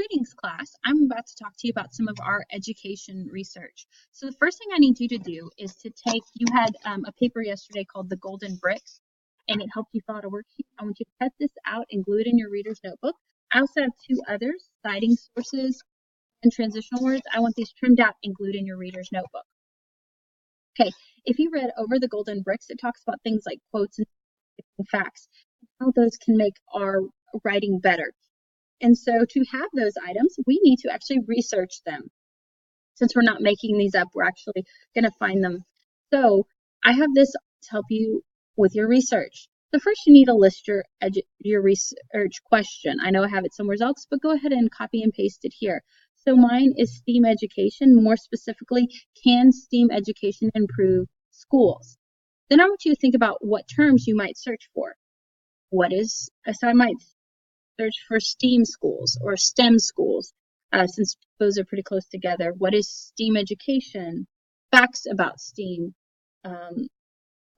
readings class, I'm about to talk to you about some of our education research. So the first thing I need you to do is you had a paper yesterday called The Golden Bricks, and it helped you fill out a worksheet. I want you to cut this out and glue it in your reader's notebook. I also have two others, citing sources and transitional words. I want these trimmed out and glued in your reader's notebook. Okay, if you read over The Golden Bricks, it talks about things like quotes and facts, how those can make our writing better. And so to have those items, we need to actually research them. Since we're not making these up, we're actually going to find them. So I have this to help you with your research. So first you need to list your research question. I know I have it somewhere else, but go ahead and copy and paste it here. So mine is STEAM education. More specifically, can STEAM education improve schools? Then I want you to think about what terms you might search for. So I might search for STEAM schools or STEM schools, since those are pretty close together. What is STEAM education? Facts about STEAM,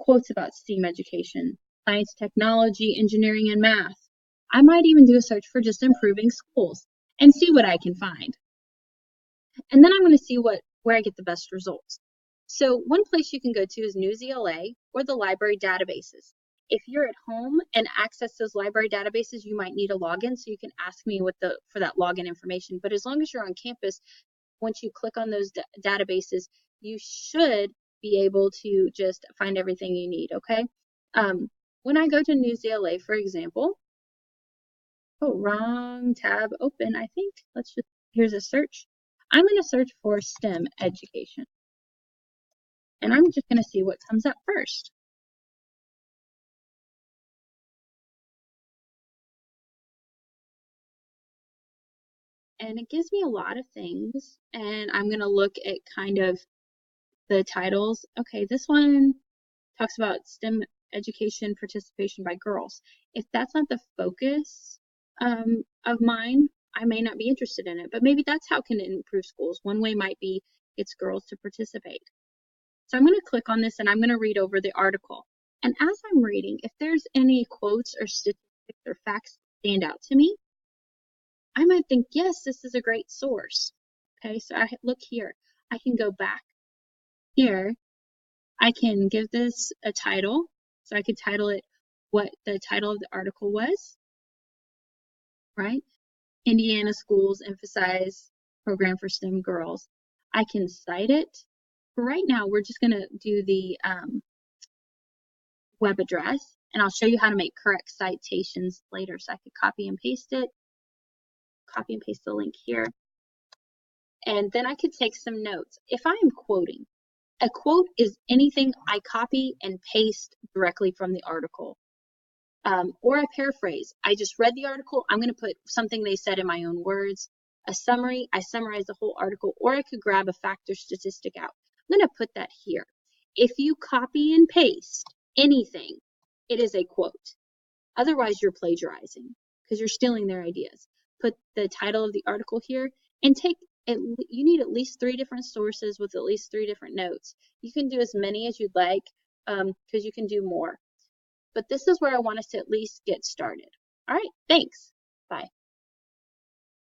quotes about STEAM education, science, technology, engineering, and math. I might even do a search for just improving schools and see what I can find. And then I'm going to see where I get the best results. So one place you can go to is Newsela or the library databases. If you're at home and access those library databases, you might need a login, so you can ask me for that login information. But as long as you're on campus, once you click on those databases, you should be able to just find everything you need, okay? When I go to Newsela, for example, wrong tab open, I think. Here's a search. I'm going to search for STEM education. And I'm just going to see what comes up first. And it gives me a lot of things, and I'm going to look at kind of the titles. Okay, this one talks about STEM education participation by girls. If that's not the focus of mine, I may not be interested in it, but maybe that's how can it improve schools. One way might be it's girls to participate. So I'm going to click on this and I'm going to read over the article. And as I'm reading, if there's any quotes or statistics or facts that stand out to me, I might think, yes, this is a great source. Okay, so I look here. I can go back here. I can give this a title. So I could title it what the title of the article was, right? Indiana schools emphasize program for STEM girls. I can cite it. But right now, we're just going to do the web address, and I'll show you how to make correct citations later. So I could copy and paste it. Copy and paste the link here. And then I could take some notes. If I am quoting, a quote is anything I copy and paste directly from the article. Or a paraphrase. I just read the article. I'm going to put something they said in my own words. A summary. I summarize the whole article. Or I could grab a fact or statistic out. I'm going to put that here. If you copy and paste anything, it is a quote. Otherwise, you're plagiarizing because you're stealing their ideas. Put the title of the article here and you need at least 3 different sources with at least 3 different notes. You can do as many as you'd like because you can do more. But this is where I want us to at least get started. All right, thanks. Bye.